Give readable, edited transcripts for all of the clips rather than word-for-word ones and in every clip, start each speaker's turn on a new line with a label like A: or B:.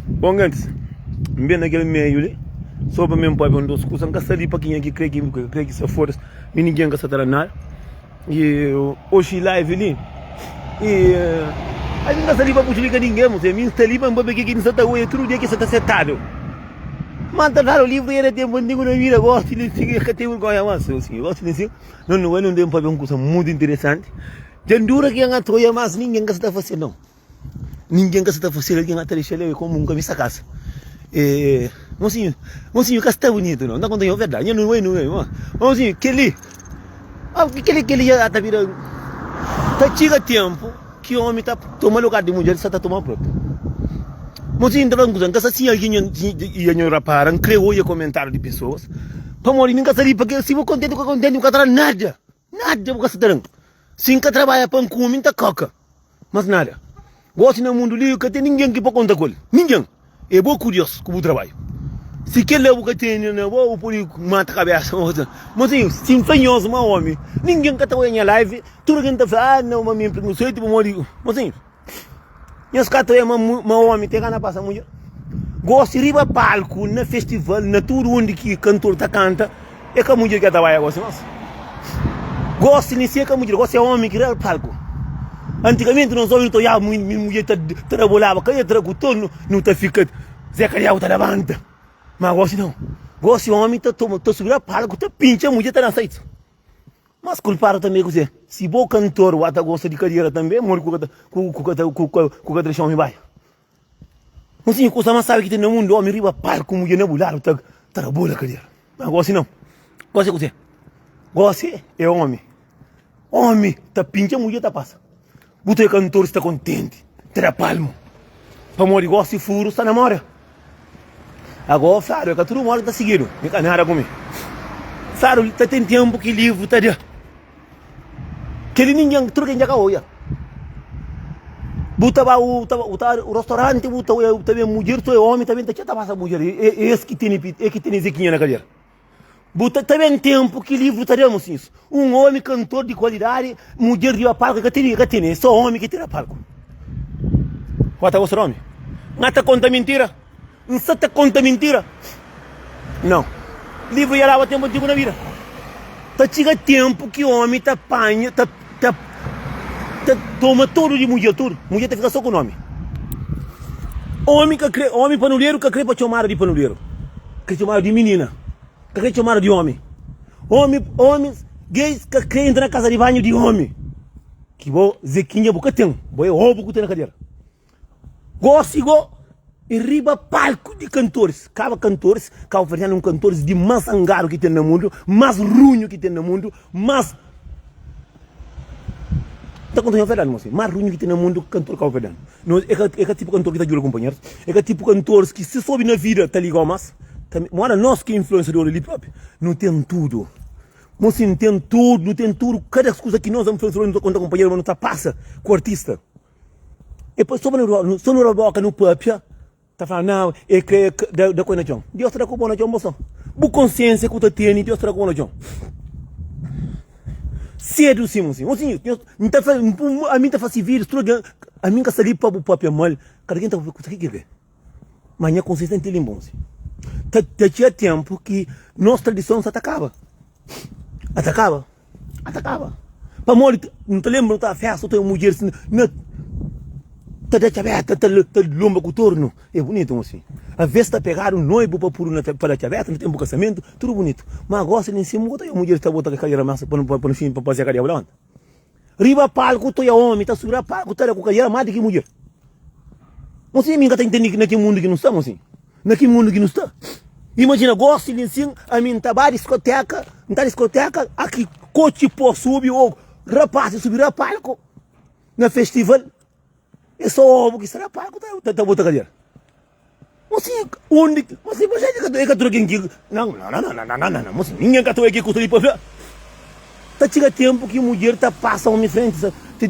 A: Bom, antes, bem naquele meio ali, só para mim, para ver onde os cursos, não está ali para quem é que crê que se for, ninguém que se treinar. E hoje live ali, e aí não está ali para puxar ninguém, mas mim está ali para ver que não está hoje, tudo dia que está sentado. Manda o livro e era tempo de ninguém vir agora, se ele que tem um ganho mais, assim, eu gosto de dizer, não tem para ver uma coisa muito interessante. De dura que anga toia mas ninguém que está fazendo não. Ninguém que está fazendo que anga deixa ele como um camisa casa. Mocinho que está bonito não contando a verdade, eu não é, mocinho, aquele já está virando, tá chega tempo que o homem está tomando lugar de mulher, só está tomando próprio. Mocinho está falando que assim alguém ia reparar, criou o comentário de pessoas, para morrer ninguém sabe porque se vou contente com contente não quero nada porque se tranca. Se nunca trabalha para um comum, está coca. Mas nada. Gosto no mundo livre que tem ninguém que pode contar com ele. Ninguém. É bom curioso com o trabalho. Se quer levar o que tem, não vou por mata a cabeça. Mas sim, se empenhoso, meu homem. Ninguém que está em live, tudo que está falando, não, mas não sei, tipo, mas sim. E os caras estão meu homem, tem que passar muito. Gosto de ir para palco, na festival, na tudo onde que cantor está canta, é que a mulher que trabalha com você. Gosto de ser que a mulher, gosto de homem que era palco. Antigamente nós homens toiava muito, mulher trabalhava, que ia trabalhar, não está ficando, Zé Carial está levanta. Mas gosto não. Gosto de homem que está subindo a palco, está pincha, a mulher está na saída. Mas culpado também com você. Se bom cantor, o ata gosta de carreira também, morre com o que homem vai. Mas sim, coisa mais sabe que tem no mundo, homem riba palco, mulher não bular, está trabalhando a carreira. Mas gosto não. Gosto com você. Gosto é homem. Homem, tá pincha, mulher tá passa. Botei cantor, está contente. Terá palmo. Para morrer, gosta de furo, está namora. Agora, Faro, é que todo mundo está seguindo. Me canara comigo. Faro, está tem tempo que livro, tá de. Que ele ninguém, tudo que já olha. Bota o restaurante, bota também mulher, tu é homem, também tá passa mulher. É esse que tem zequinha na cadeira. Buta também tempo que livro teremos isso. Um homem cantor de qualidade, mulher de palco que tem, só homem que tira palco. Quanto você homem? Não te conta mentira? Não se te conta mentira? Não. Livro já lava tempo de na vida. Tá chega tempo que o homem tá apanha, toma tudo de mulher, tudo. Mulher tá fica só com o nome. Homem panuleiro que crê para chamar de panuleiro. Que chamar de menina. Que chamaram de homem. Homens gays que entram na casa de banho de homem. Que vou zequinha boca tem. Vou roubo que tem na cadeira. Gosto e riba palco de cantores. Cada cantores, cada oferecendo cantores de mais angaro que tem no mundo, mais runho que tem no mundo, mais. Está contando a verdade, moço? Mais runho que tem no mundo, cantor que oferecendo. É que tipo de cantor que está de olho, companheiros. É que tipo de cantores que se sobe na vida, está ligado mais. Mora nós que influenciador ali próprio, não tem tudo. Mas não tem tudo. Cada coisa que nós influenciadores não conta companheiro, não está passa com o artista. E depois só no boca no próprio, tá falando não, é que da coisa não. Deus terá com bom não, moço. Bu consciência que tu tem, Deus terá com bom não. Cedo sim, moço. A mim tá fazendo vídeos, tudo a mim que sali para o próprio mal, cada quem tá com o que quer. Mas a consciência tem limão, sim. Tinha tempo que nossa tradição se atacava. Para morrer, não te lembro, tá festa, tem mulher assim, tá aberta, tá lomba com o torno. É bonito assim. A vez tá pegar um noivo para pôr para a aberta, no tempo do casamento, tudo bonito. Mas agora se nem se muda, a mulher está botando a carreira massa para no fim, para fazer a carreira lá. Riba palco, tu é homem, tá subindo a palco, tá com a carreira mais do que mulher. Mas se ninguém tá entendendo naquele mundo que não estamos assim. Naquele mundo que não está. Imagina, gosto de assim, a mim tá na discoteca, aqui coche por subir, ou rapaz subir a palco, na festival, é só ovo que será palco, tá botando a cadeira. Mas sim, onde, mas sim, mas é que troquem aqui, não, mas sim, ninguém que aqui com o para tá chega tempo que mulher tá passando homem em frente,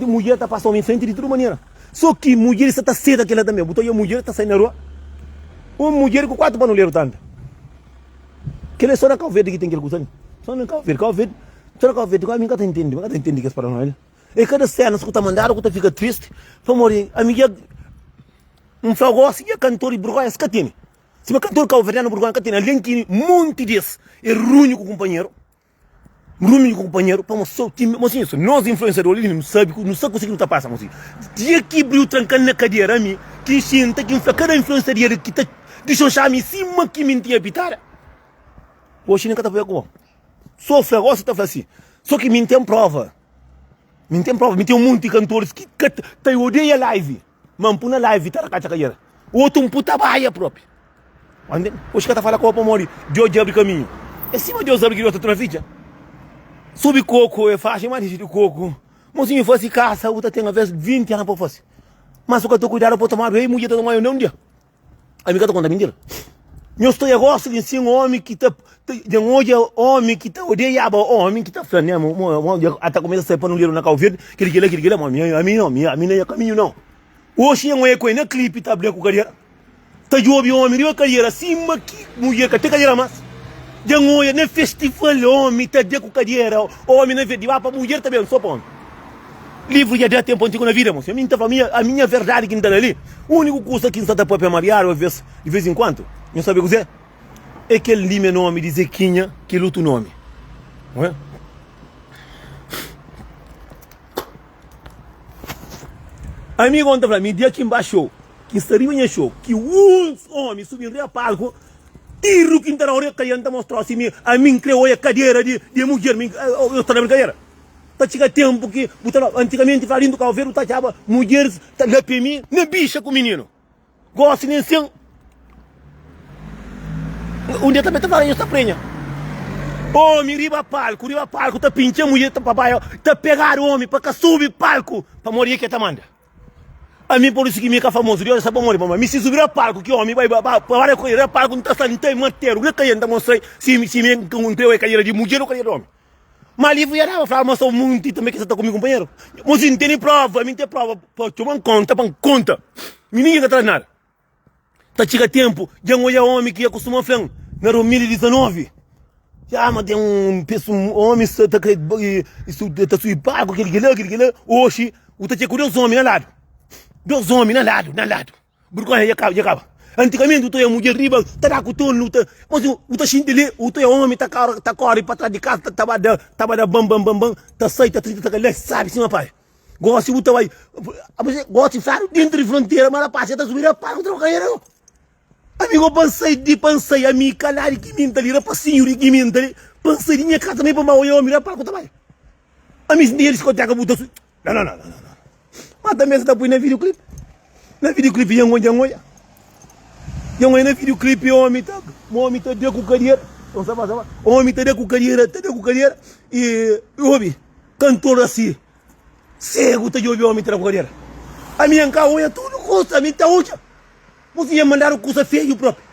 A: mulher tá passando homem em frente de toda maneira. Só que mulher está cedo aquela também, botou a mulher tá saindo na rua. Uma mulher com 4 panuleiros tanto. Que ele só na Calverde que tem aquele coisa. Só na Calverde, só na Calverde, a mim nunca entende que é para nós. E cada cena, escuta mandar, escuta fica triste, para morrer. A minha flagossi e cantor e burgoia scatini. Se me cantor que o verano burgoia catini, alguém que monte desse é ruim com o companheiro. Ruim com o companheiro, para mostrar o time, mas isso, nós influenciadores não sabe conseguir tá passando assim. Dia que abriu trancando na cadeira a mim, que senta que cada influenciador que tá deixou chamar em cima que mentia pitar. Hoje nem cada vez com. Só flagossi tá assim. Só que me tem prova. Me tem um monte de cantores que te odeia live. Mas puna live tá na cadeira. Outro puta baia próprio. Hoje que tá falando com o Pomori, Deus abre caminho. É cima Deus abre que eu tô na vida. Subi coco, é faixa, mais de coco. Mozinho, fosse caça, outra tem a vez 20 anos para fazer. Mas o que eu tô cuidando para tomar bem, mulher tá tomando não dia. A minha tá contando mentira. Eu estou agora de ser um homem que tá, de hoje homem que tá odeia homem que tá falando, até começa a sair para não ler na calveira, que ele, mas a mim não é caminho não. Hoje eu é com na clipe tá branco carreira. Tá job homem, eu carreira, cima que mulher que tem carreira mais. Jangan ya ne festival homem tá de com cadeira, homem na vida para mulher também só para homem. Livro já dá tempo antigo na vida, moço. A minha verdade que não está ali. O único custo que não está para mariar de vez em quando, não sabe o que é que ele lime nome de Zequinha que luta o nome. Não é? Amigo, ontem para mim dia que embaixo, que estaria em show, que uns homens subiram a palco. Tiro que não hora que ainda mostrou assim a mim criou a cadeira de mulher, eu estou na brincadeira. Tá chega tempo que antigamente falando que ao ver o tachava mulheres tá lá para mim, nem bicha com o menino. Gosto nem assim. Um dia também tá falando essa prenha. Homem riba palco, tá pinchando mulher, tá papai, tá pegar o homem para subir palco para morrer que tá manda. A mim por isso que me é famoso, eu sabe morrer, mas se subir a palco que homem vai para correr a palco não tá saindo mateiro, não cai ainda mostrar se me encontrei a cadeira de mulher ou cadeira de homem. Mas livro ia dar, falar, mas sou muito também que você tá com meu companheiro. Mas não tem prova, não tem prova, para tomar conta. Ninguém atrás nada. Tá chega tempo, já não é homem que acostuma falar, na 2019. Já mas tem um homem que tá subindo palco, aquele hoje, o tá chegando dois homens na lado. Dois homens na lado. Burgoia já acaba. Antigamente, o teu é mulher riba, tá com o tono, mas o teu xintile, o teu é homem, tá corre para trás de casa, tava da bam, tá sai, tá trinta, tá lá, sabe, sim, pai. Gosto, o teu vai, gosto de falar dentro de fronteira, mas a parte tá subindo a pá, o teu canheiro. Amigo, pensei, a minha calar que minta ali, rapacinho, que minta ali, pensei, minha casa também para mal, eu mirar para o teu a minha deles, quando acabou, não. Mas também você está põe na videoclipe. Na videoclipe, yang na videoclipe, homem tá de com cadeira. Não sabe. Homem tá de com cadeira. E, homem, cantor assim. Cego tá de ouvir homem tá com cadeira. A minha carro é tudo custa, a minha tá hoje. Você ia mandar o custo feio próprio.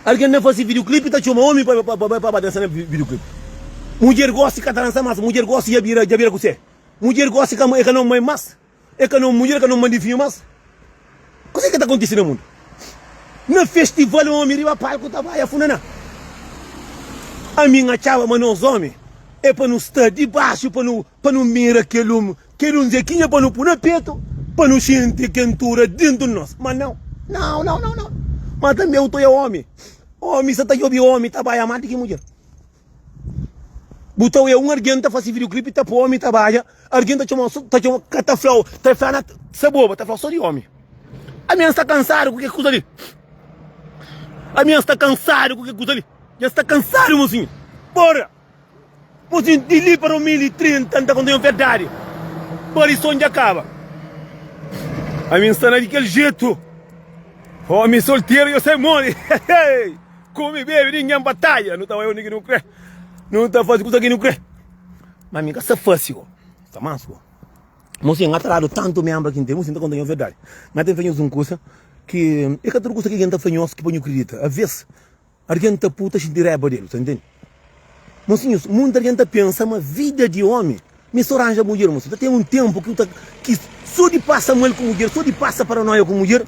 A: Alguém não faz videoclipe, tá chamando homem para dançar no videoclipe. Mulher gosta de dançar mais, mulher gosta de virar com você. Mulher gosta de não mãe mais. Mulher que não manda filho mais. O que está acontecendo no mundo? No festival, o homem riba palco tá vai afundando. A minha chava, mas nós homens, é para não estar debaixo, para não mirar aquele zequinha, para não pôr no peito, para não sentir quentura dentro de nós. Mas não. Mas também eu tô homem. Homem, você tá jogando homem, tá vai amar de que mulher. Butou eu alguém tá fazendo videoclipe, tá pro homem trabalha, alguém tá chamando cataflau, tá falando, saboba, tá falando só de homem. A minha está cansada com o que coisa ali. Já está cansado, mocinho. Bora! Mocinho, de ali para 2030, anda quando tem verdade. Bora, isso onde acaba. A minha está daquele jeito. Homem solteiro, eu sei mole. Come, bebe, ninguém batalha. Não tá eu, ninguém não crê. Não tá fazendo coisa que não crê. Mas amiga, essa fácil. Tá manso. Mocinho, atrado tanto me ambra que tem, mocinho, tá contando a verdade. Mas tem feito um curso que é que outra coisa que alguém tá fazendo que põe acredita. Às vezes, alguém tá puta se direba dele, tá entendendo? Mocinho, muita gente pensa, mas vida de homem, me soranja a mulher, mocinho. Tem um tempo que só de passa mal com mulher, só de passa paranoia com mulher,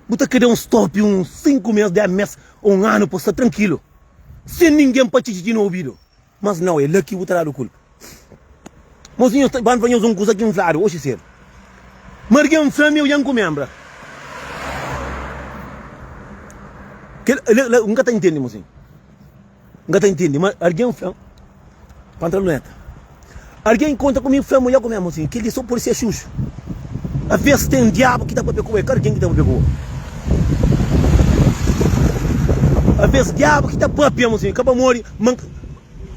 A: você querer um stop, uns 5 meses, 10 meses, ou um ano, para estar tranquilo. Sem ninguém para te dizer no ouvido. Mas não, é lá que você o culpa. Mocinho, vamos fazer um coisa aqui em claro, hoje cedo. Mas alguém flame, eu não membra. Nunca tá entendendo, mocinho. Nunca tá entendendo, mas alguém fala, pantaloneta. Alguém conta comigo, foi mulher com minha mocinho, que ele só por ser xuxo. Às vezes tem um diabo que tá para pegar, cara, quem que tá para pegar? Às vezes diabo que tá para pegar, mocinho, acaba morrer,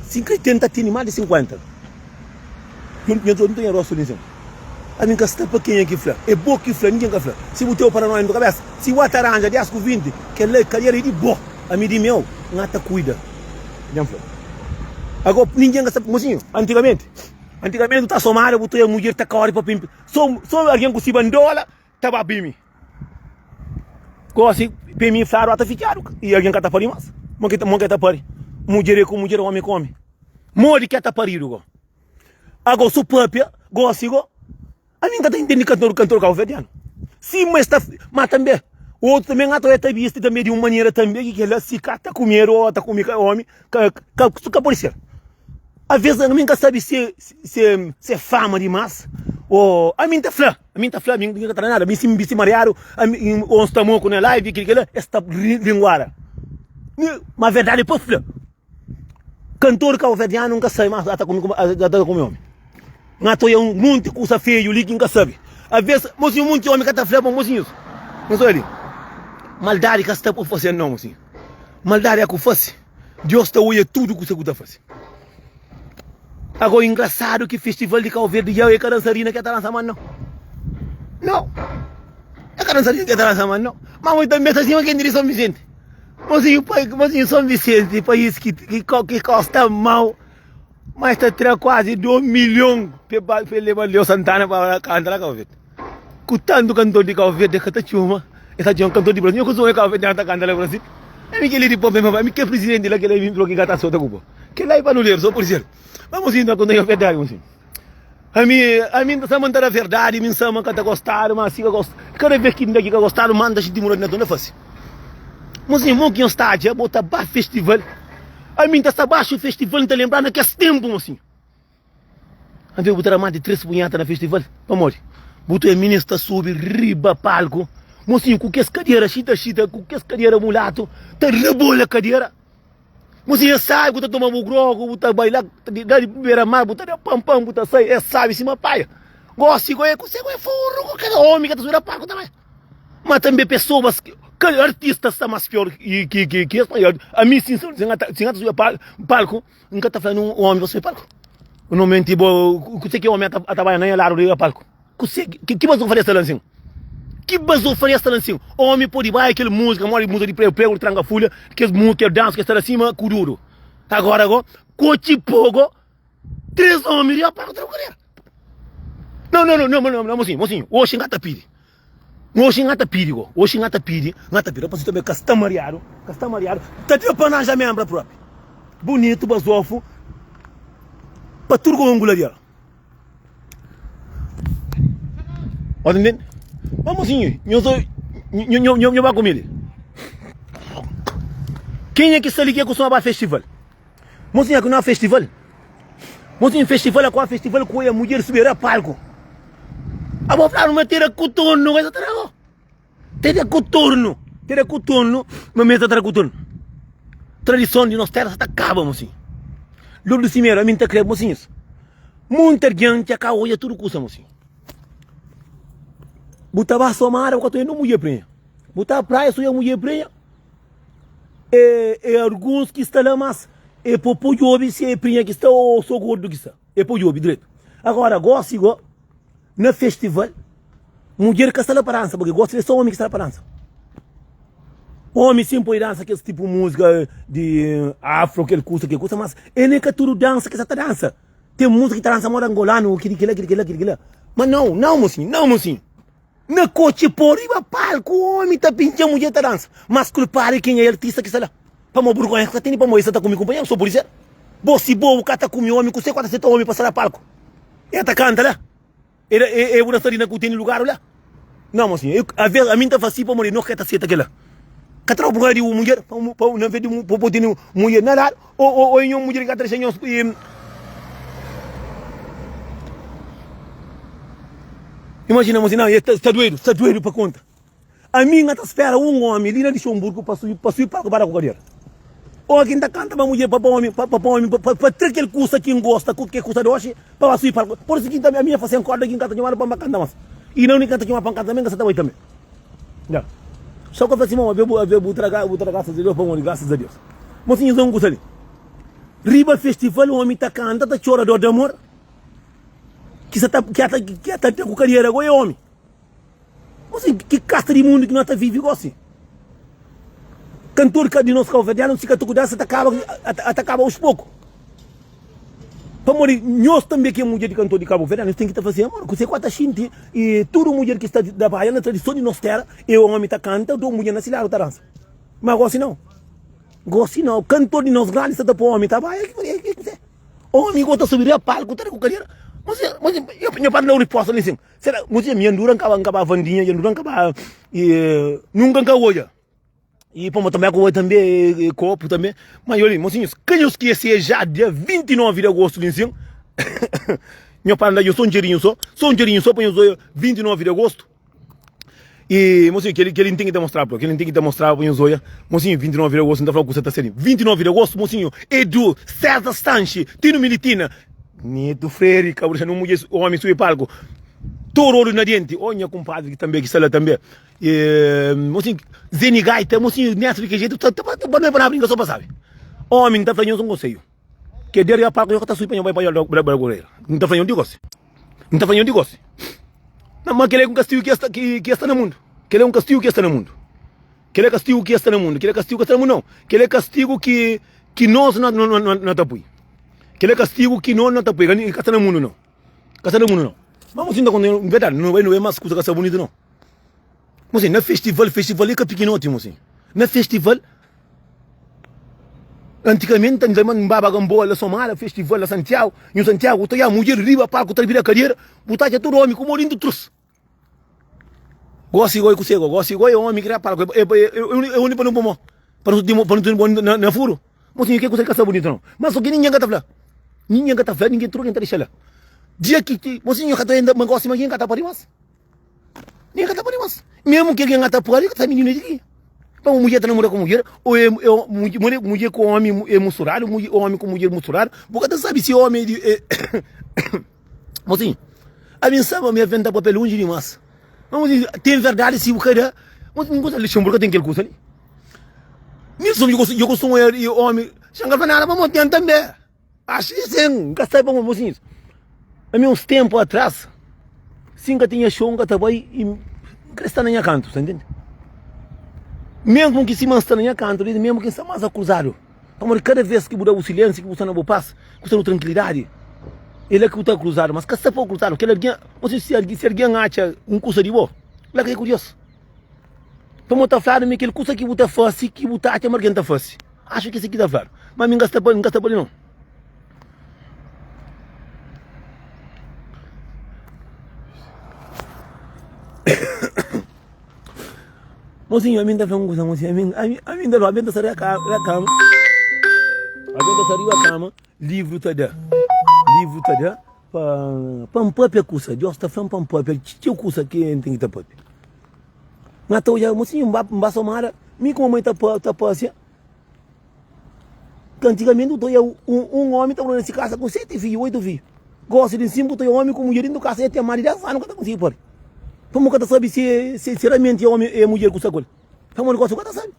A: 50 tem mais de 50. Eu não tenho rosto nisso. A minha casa para quem é que fala? É bom que fala, ninguém que fala. Se você para nós na cabeça, se o ataranja de asco 20, que é carreira de boa, a mim de meu, não tá cuida. Agora ninguém que sabe, mocinho, antigamente tá somado, botou a mulher tá caro para pimp. Só alguém com se bandola, tava bem. Assim, para mim faro até ficado e alguém que tá parindo mais. Monge tá pari. Mulher com mulher, homem com homem. Mori que tá parido. Agora sou própria, gosto igual. A mim tá entendendo cantor calvediano. Sim, mas também o outro também atleta visto também de uma maneira também que ele se cata comer ou tá comigo homem, que pode ser. Às vezes eu nunca sabe se é fama demais ou a mim tá flá, a mim não tá nada, a mim se marearam, ou estamos com na live que ele está linguara. Mas verdade pô flá. Cantor calvediano nunca sai mais até comigo homem. Não tô um monte de coisa feio, ali que nunca sabe. Às vezes, mocinho, muito homem que tá flá para mocinhos. Não sou ele. Maldade que está por fazer não, mocinho. Maldade é que faz. Deus está olhando tudo que você está fazendo. Agora, engraçado que festival de Cabo Verde já é a dançarina que está lançando, não. Não. É a dançarina que está lançando, não. Mas muito também está assim, quem diria São Vicente. Mocinho, São Vicente, país que custa mal. Mas está quase 2 milhões para levar Leo Santana para cantar Cabo Verde. Cutando cantor de Cabo Verde, que está chuma. Está um cantor de Brasil. Eu costumo Cabo Verde para cantar no Brasil. É que ele de pobre, mas que é presidente lá que ele me bloqueia a sua culpa. Que lá é para não ler, só por ser. Vamos indo quando é verdade, mocinho. A mim está mandando a verdade, a mim sama que está gostando, mas se gosta. Cada vez que ninguém gostaram, manda a gente demorar na dona fácil. Mocinho, muito que está já bota baixo festival. A mim está baixo o festival, não está lembrando que é tempo, mocinho. A mim botar mais de 3 punhadas na festival, vamos. Botou a ministra subir riba palco. Mocinho, com que essa cadeira, chita, com que essa cadeira mulato, tá rebola a cadeira. Mocinho, sai, botar tomar um grogo, botar bailar, dar de beira-mar, botar pam-pam, botar sai, é sabe, cima paia. Gosto, é furo, cada homem que tá subindo a palco também. Mas também pessoas, artistas são mais pior que espanhol. A mim, sim, se não subir a palco, nunca tá falando um homem para subir palco. O nome, tipo, você que é homem a trabalhar na lado do palco. Que você faria essa lancinha? Que bazou faria esta lancinha? Homem pode ir aquele música de prego, tranga folha, que música, dança, que está acima, cururo. Agora, coche pogo, 3 homens e a palco tranquilo. Não, mocinho, hoje engata piri. Hoje engata piri, eu posso também castamariado, tá de panagem membro próprio. Bonito, bazofo, para tudo com angularia. Entendeu? Vamos sim, eu vou com ele. Quem é que está ali que costuma para festival? Mocinho, é que não é festival. Mocinho, festival é qual festival que a mulher subir a palco. A boa falar, não ter coturno, essa trago. Ter coturno, mas mesmo ter coturno. Tradição de nós terras está acaba, mocinho. Logo de cima, a mim está crendo, mocinhos. Muita gente acaba olha tudo custa, mocinho. Botava a somar, eu estou indo mulher prenha. Botava a praia, sou eu mulher prenha. E alguns que estão lá, mas é por job, se é prenha que está, ou sou gordo que está. É por job, direito. Agora, gosto igual, no festival, mulher que está lá para dança, porque gosto de só homem que está lá para dança. Homem sim pode dançar aquele tipo de música de afro, que ele custa, mas é nem que tudo dança, que está dança. Tem música que está dança moda angolano, que mas não, mocinho. Na coche por riba palco, o homem está pintando mulher da dança. Mas culpar quem é artista que está lá. Para uma burguinha que tem para moça está comigo companheiro, sou por isso. Você boa, o cara está comigo homem, você quando você está homem passar a palco. É tá canta lá. É uma dançarina que tem lugar lá. Não, mocinho, a mim está fácil para morrer, não quer estar certa aquela. Que trabalha por aí mulher, para não ver de poder mulher nada, ou em uma mulher que está trazendo. Imagina, mocinho, está doido para conta. A minha tá espera homem ali na Luxemburgo para subir para a cadeira. Ou quem tá canta para mulher, para homem, para ter aquele custa que gosta, que custa de hoje, para subir para. Por isso que a minha fazendo corda aqui em casa, para cantar mais. E não canta aqui uma pancada também, que você tá também. Já. Só que eu falei assim, vou tragar graças a Deus, graças a Deus. Mocinho, não gosta ali. Riba festival, o homem tá canta, tá chora de amor. Que está com carreira agora é homem. Mocinho, que casta de mundo que nós tá vivendo assim. Cantor de nós calvedianos, se cantor dessa, atacava aos poucos. Para morrer, nós também que é mulher de cantor de Cabo Verde, nós temos que estar fazendo, mano, você quatro gente, e toda mulher que está da Bahia, na tradição de nossa terra, e o homem está canta, a mulher na cidade está dança. Mas gosto não. Gosto não. Cantor de nós grandes, está para o homem, está Bahia, o homem gosta de subir a palco, está com carreira. Mas eu para não resposta, assim, será, mas eu me enduro, acaba vandinha, eu enduro, acaba, nunca acabou já. E para também com também copo também. Mas olha, mocinhos, quem eu esqueci já dia 29 de agosto de ensino. Meu pai eu sou um dinheirinho só para eu 29 de agosto. E mocinho, que ele tem que demonstrar, porque ele tem que demonstrar para eu zoia. Mocinho, 29 de agosto, não tá falando que você tá sendo. 29 de agosto, mocinho, Edu, César Sanche, Tino Militina, Neto Freire, cabrão, não mulher, homem sui palco. Tororo na diente, olha compadre que também que está lá também. Mocinho, Zenigaita, mocinho, nessa que jeito, não é para brincar só para saber. Homem, tá falando um conselho. Que der a palco eu tá subindo vai para o Bragoreira. Não tá falando de gosto. Não tá falando de gosto. Não, mas aquele é um castigo que está no mundo. Aquele é um castigo que está no mundo. Aquele é castigo que está no mundo. Aquele é castigo que está no mundo não. Aquele é castigo que nós não tá apoio. Aquele é castigo que nós não tá apoio. Que está no mundo não. Está no mundo não. Mas mocinho, em verdade, não é mais coisa que está bonito não. Mocinho, no festival é que pequenote, mocinho. No festival, antigamente, em Babagamboa, na Somália, festival na Santiago, em Santiago, a mulher riba, palco, vira a carreira, botar todo homem, como orindo trus. Gosto igual com cego, gosto igual, homem, que era palco, eu não para não para não furo. Mocinho, que coisa que está bonito não. Mas o que ninguém está falando. Ninguém está falando, ninguém trouxe, ninguém está deixando. Dia que, mocinho, que está indo, mas gosto, mas ninguém está para mais. Ninguém está para mais. Mesmo que alguém está por ali, que está menino aqui. Então, mulher está namorando com mulher, ou mulher com homem é misturado, homem com mulher misturado, porque você sabe se homem mocinho, a minha sabe, a minha venda papel longe demais. Mas tem verdade se o cara, mas não gosta de Luxemburgo, tem aquele curso ali. Nisso eu costumo ir homem, Xangar Fanara, mas tem também. Acho que sim, que sai para mocinho. A mim uns tempos atrás, sim que tinha show, que estava aí e está na minha canto, você entende? Mesmo que se mansta na minha canto, mesmo que se mais acusado. Então, cada vez que muda o silêncio, que você não passa, que você não tranquilidade, ele é que está cruzado, mas que está pouco cruzado, que alguém, você se alguém acha um curso de boa, lá que é curioso. Então, eu estou falando que ele curso que você faz, que você acha que está fácil. Acho que isso aqui está falando, mas não gasta para ele não. Mocinho, a mim está falando coisa, mocinho, a mim está saindo a cama, livro está para um papel curso, Deus está falando para um papel, tio curso que tem que estar papel. Mas estou já, mocinho, não somar, me como a mãe está passeando. Antigamente, um homem está nessa casa com 7 filhos, 8 filhos. Gosta de cima, um homem com mulher dentro da casa, tem mais de 10 anos, não consigo pôr. Como que sabe se realmente é homem e mulher com essa coisa? Como o negócio que sabe?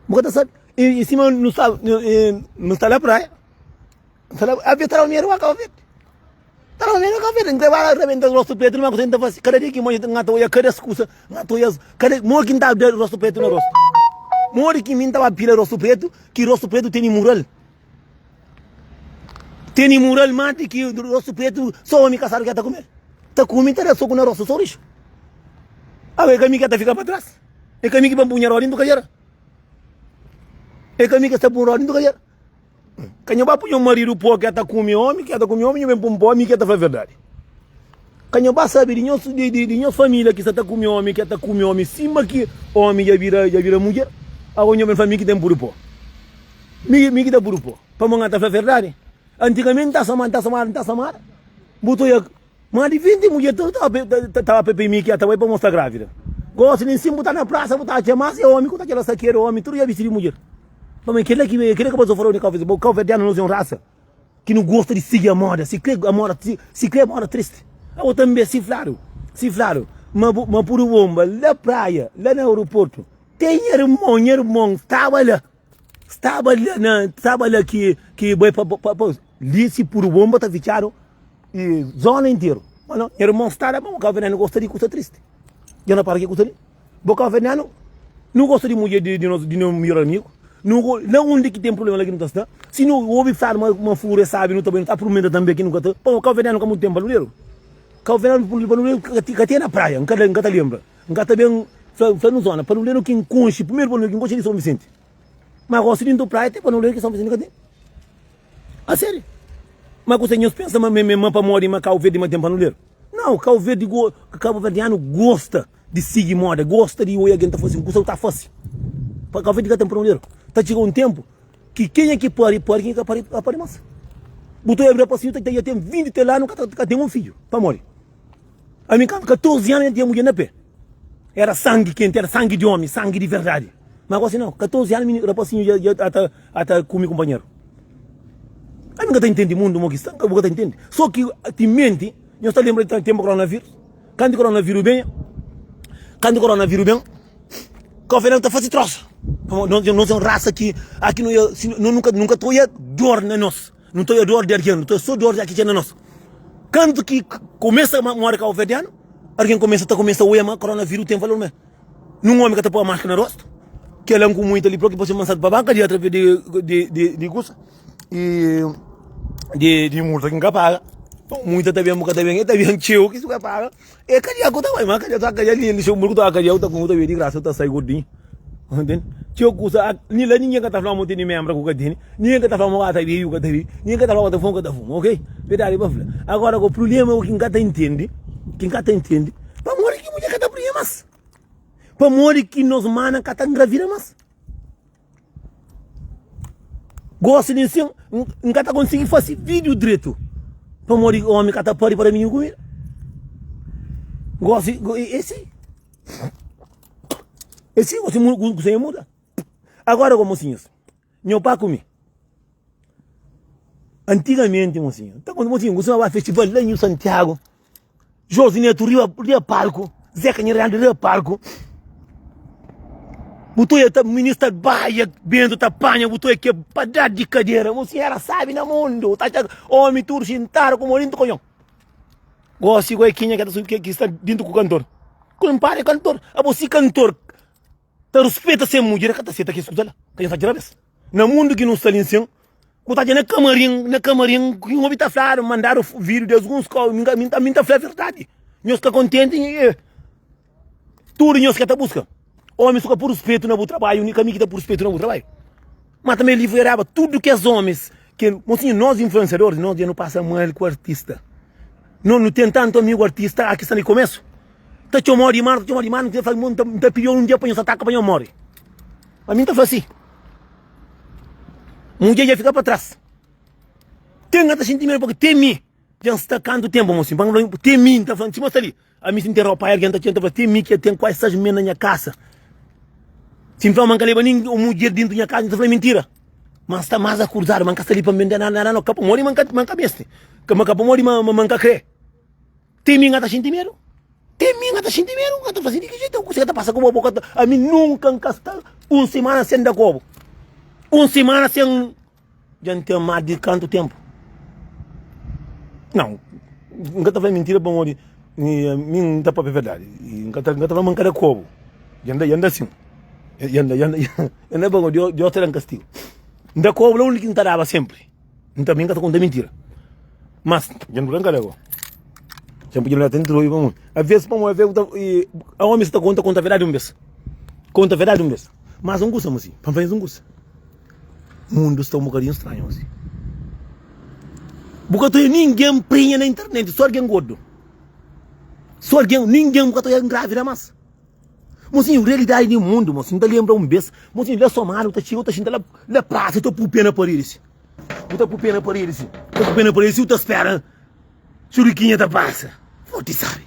A: Como sabe? E cima não está na praia. A ver tá o dinheiro acaba ver. Tá o dinheiro acaba ver. Então vai rebentar o rosto preto, não vai fazer. Cada dia que mãe ngato ia cada excusa, ngato ia cada morre que tá o rosto preto no rosto. Morre que minta vai pila rosto preto, que rosto preto tem mural. Tem mural mate que o rosto preto só homem casado que tá comer. Tá comendo era só com o rosto só lixo. Agora é caminho que tá ficar para trás. É caminho que vai punhar o do calhar. É caminho que está por do calhar. Quando vai punhar o marido pô que tá com homem, que tá com homem, vem para um homem que tá fazendo verdade. Quando vai saber de nossa família que está com homem, que tá com homem, cima que homem já vira mulher, agora minha família que tem puro pó. Me que tá puro pó. Para manga tá fazendo verdade. Antigamente tá samar. Botou mais de 20 mulheres estava para mim que estava para mostrar grávida. Gosta de cima, botar na praça, botar a massa, é homem, conta aquela saqueira, homem, tudo ia vestir de mulher. Mas aquele que passou fora de calvo, o calverdiano não é uma raça que não gosta de seguir a moda, se crê a moda triste. Eu também ciflado, mas por bomba, na praia, lá no aeroporto, tem irmão, estava lá que vai para lixo por bomba, tá fechado, e zona inteira. Mas não, irmão está, mas o calverdiano gosta de coisa triste. Já não para que coisa ali. O calverdiano não gosta de mulher de meu melhor amigo. Não onde que tem problema aqui não está. Se não houve uma fúria, sabe, não está prometendo também aqui nunca está. Pô, o calverdiano como tem paluleiro. Calverdiano que tem na praia, nunca te lembra. Nunca está bem, no zona. Paluleiro que enconche, primeiro paluleiro que enconche de São Vicente. Mas gosta de ir praia, tem paluleiro que São Vicente nunca tem. A sério. Mas os senhores pensam, mas para morrer, mas calverde tem paluleiro. Não, o calverdiano gosta de seguir moda, gosta de olhar quem está fazendo, gosta de estar fácil. Para calverde tem paluleiro. Tá chegando um tempo que quem é que pode, quem é que pode mais. Botou a abrir a passinho, tem 20 até lá, nunca tem um filho, para morrer. A mim, 14 anos, tinha mulher na pé. Era sangue quente, era sangue de homem, sangue de verdade. Mas agora assim não, 14 anos, a passinho já está com o meu companheiro. A mim, nunca entende o mundo, nunca entende. Só que te mente, eu estou lembrando do tempo do coronavírus. Quando o coronavírus vem, o governo está fazendo troço. Nós somos raça que aqui nunca estou a dor na nós. Não estou a dor de alguém, não estou só dor aqui na nós. Quando que começa a morar com o verdiano, alguém começa a olhar, mas coronavírus tem valor mesmo. Não homem que está pôr a máscara no rosto, que é com muito ali, porque você manda para a banca de através de curso e de multa que nunca paga. Muita também, tio que isso vai pagar. É cadê a conta, mas cadê ali, deixa o murgo da cadê outra conta de graça, tá sai gordinho. Entende? Tio custa, ninguém que tá falando muito de membro com o cadinho, ninguém que tá falando que tá vivo, ninguém que tá falando que tá fumo, ok? Verdade, bafla. Agora o problema é que quem entende, para morrer que mulher que tá problemas. Para morrer que nós mana que tá engravida mas. Gosta de assim, nunca tá conseguindo fazer vídeo direito. Para morrer o homem que está para mim comer. Esse você muda. Agora, como mocinhos, meu pai comi. Antigamente, mocinho, quando mocinho, você vai festival lá em Santiago, José Neto Rio Parco, Zeca Nherando Rio Parco, botou a ministra Baia, Bento Tapanha, botou aqui para dar de cadeira, mocinho era sabe no mundo, tá homem, turco, xintaro, como lindo conhão. Gosto de quem que está dentro do cantor. Quando para cantor, a você cantor, tá respeita ser mulher, que tá certa que escuta lá, que já está de no mundo que não está ali, botar na camarim, que o homem está falando, mandaram vídeo de alguns colos, minha tá falando a verdade. Nós está contente, tudo nós que tá busca. Homens só por respeito no trabalho, única amiga que está por respeito no trabalho. Mas também livrava tudo que os homens, que mocinho, nós influenciadores, nós já não passamos mal com o artista. Não tem tanto amigo artista aqui está no começo. Tá te morre, mano, tá pedindo um dia para nós atacar para nós morre. A mim tá assim. Um dia já fica para trás. Tem que sentir medo porque tem mim. Já está canto tempo, mocinho. Tem mim, tá falando, se mostra ali. A mim se interrompe, alguém tá falando, tem mim que tem quase essas menas na minha casa. Se me fala, manca leva nem uma mulher dentro da minha casa, então falei mentira. Mas está mais acordado, manca está ali para vender, não, capa mori, manca besta. Capa mori, manca crê. Tem mim que tá sentindo medo. Tem mim que tá sentindo medo, que tá fazendo de que jeito, você tá passando com a boca, a mim nunca encasta uma semana sem dar cobo. Uma semana sem, já não tem mais de quanto tempo. Não, nunca tá falando mentira para mori, não tá para verdade, nunca tá falando manca de cobo. Já anda assim. Anda bom, Deus terá um castigo. Ainda cobra o único que dava sempre. Então, minha está contando mentira. Mas, já não branca agora. Sempre não tem tudo. Vamos. Às vezes, vamos ver, a homem está conta a verdade um vez. Conta a verdade um vez. Mas não gosta, assim. Para fazer não gosta. O mundo está um bocadinho estranho, assim. Porque ninguém prenha na internet, só alguém gordo. Só alguém, ninguém porque grávida mais. Mocinho, realidade do mundo, mocinho, não lembra um beijo. Mocinho, ele somado, tá chegando, tá chegando lá praça, tô por pena por eles. Tá por pena por eles. Tá por pena por eles, tá espera. Churiquinha da passa. Você sabe.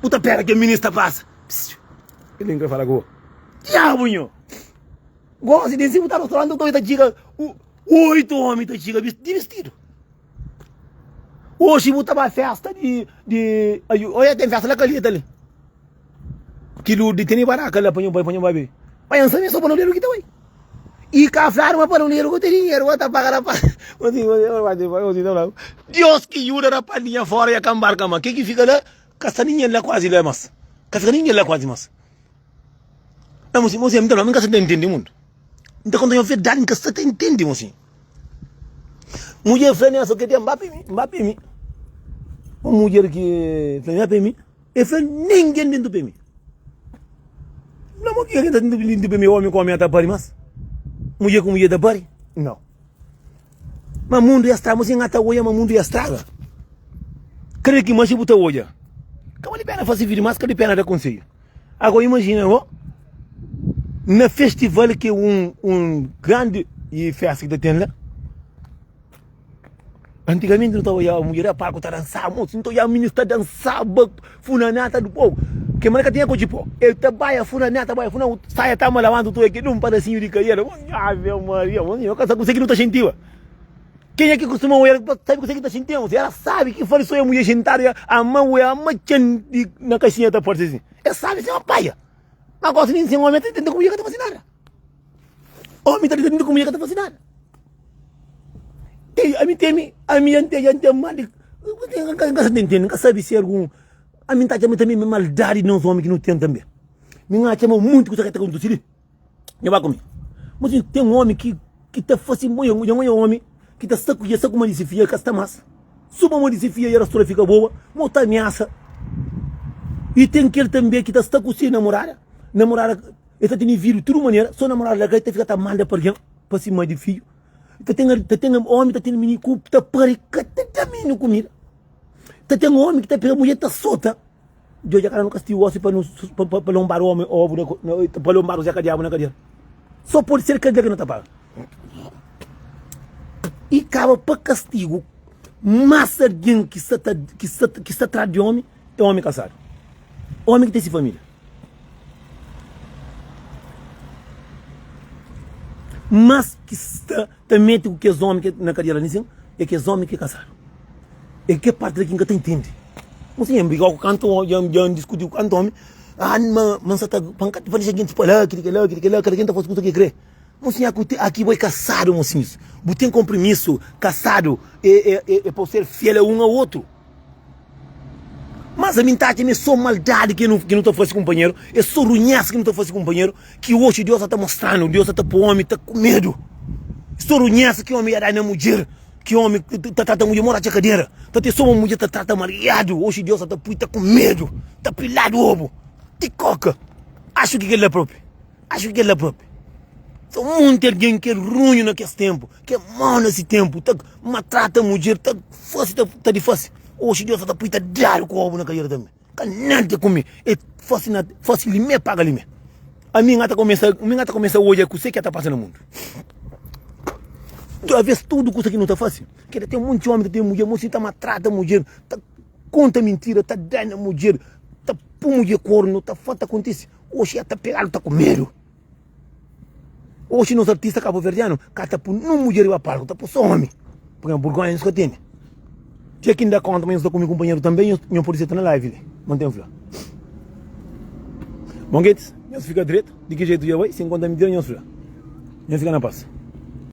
A: Puta pera que a ministra passa. Ele não fala com diabo, nho. Gosta de cima, tá no restaurante, então ele diga, 8 homens tá diga de vestido. Hoje eu tava festa olha, tem festa lá calita ali. Aquilo de tem baraca lá, põe baby. Mas não sabe só para não ler o que tá aí. E caflar uma para não ler o que tem dinheiro, vai pagar para. Deus que ajuda a palhinha fora e a cambar cama. Que fica lá? Castaninha lá quase lá, mas. Castaninha lá quase, mas. Não, moço, então não me entende muito. Então quando eu vejo dano, que você entende, moço. Mulher frene só que tem Mbappé. Uma mulher que frene Mbappé, e frene ninguém dentro do PMI. Não, mas quem está dentro do PMI, o homem com a minha tapari, mas. Mulher com mulher tapari? Não. Mas mundo já estraga, você engata hoje, mas mundo já estraga. Creio que mais buta hoje. Como ele pena fazer vídeo, mas que ele pena da conselho. Agora imagina, ó. No festival que é um grande festa que tem lá. Antigamente não estava a mulher a palco a dançar, moço, então a ministra dançava, funanata do povo. Que maneira tinha coisa tipo, eu trabalho funanata, sai tá lavando tudo aqui, não parece de carreira. Ave Maria, eu casa com você que não está sentindo. Quem é que costuma olhar, sabe que você está sentindo? Ela sabe que foi só a mulher gentária, a mão é a machan na caixinha da porta assim. Ela sabe, é uma paia. Agora nem se um homem está tentando comigo que está fazendo nada. Homem está tentando comigo que está fazendo nada. A minha ante mal, nunca sabe se algum, a minha também maldade não homens que não tem também. Minha chama muito que está acontecendo. Eu vou comigo. Mas tem um homem que está fazendo um homem que está saco uma discifia que está massa. Suba uma discifia e a história fica boa, monta ameaça. E tem aquele também que está com sua namorada, está tendo filho de toda maneira, só namorada lá que fica mal para cima de filho. Tem homem que tem menino que está parica, tem menino comida. Tem homem que está pegando mulher está solta. Eu já cara no castigo para lombar o homem para lombar o Zé Diabo na cadeira. Só pode ser que não está pago. E acaba para castigo. Massa de que está atrás de homem é homem casado. Homem que tem sua família. Mas que está também tem que os homens que na cadeira nisso é que os homens que casaram. É que parte daqui que entende. Não sei, igual canto, já discutiu o canto homem. Mas você está pancado para gente para lá, aquele que está fazendo o que crê. Não sei, aqui vai casado, mocinhos. Tem compromisso, casado, é para ser fiel a um ao outro. Mas a minha tati é só maldade que não está fazendo companheiro, é só runhaça que não está fazendo companheiro, que hoje Deus está mostrando, Deus está para o homem, está com medo. Só runhaça que o homem é na mulher, que o homem trata a mulher, mora na cadeira, está só uma mulher que trata marido, hoje Deus está com medo, está pilado o ovo, te coca. Acho que ele é próprio, Só muito alguém que é ruim naquele tempo, que é mau nesse tempo, está maltrata a mulher, está difícil. Hoje Deus está puta dar com o ovo na cadeira também. Canante comigo. É fácil limar, paga limar. A minha gata começa hoje a coisa que está passando no mundo. Às vezes tudo coisa que não está fácil. Que tem um monte de homem que tem mulher, moça está maltrata a mulher, está conta mentira, está dando a mulher, está pôr mulher corno, está falta acontece. Hoje está pegado, está com medo. Hoje nos artistas cabo-verdianos, está por não mulher e a palco, está por só homem. Porque é um burgonha que tem. Tinha que dar conta, mas eu estou com meu companheiro também, minha polícia está na live, mantém o flá. Bom, Gates, eu fico direito, de que jeito já vai, 50 mil, eu fico na paz.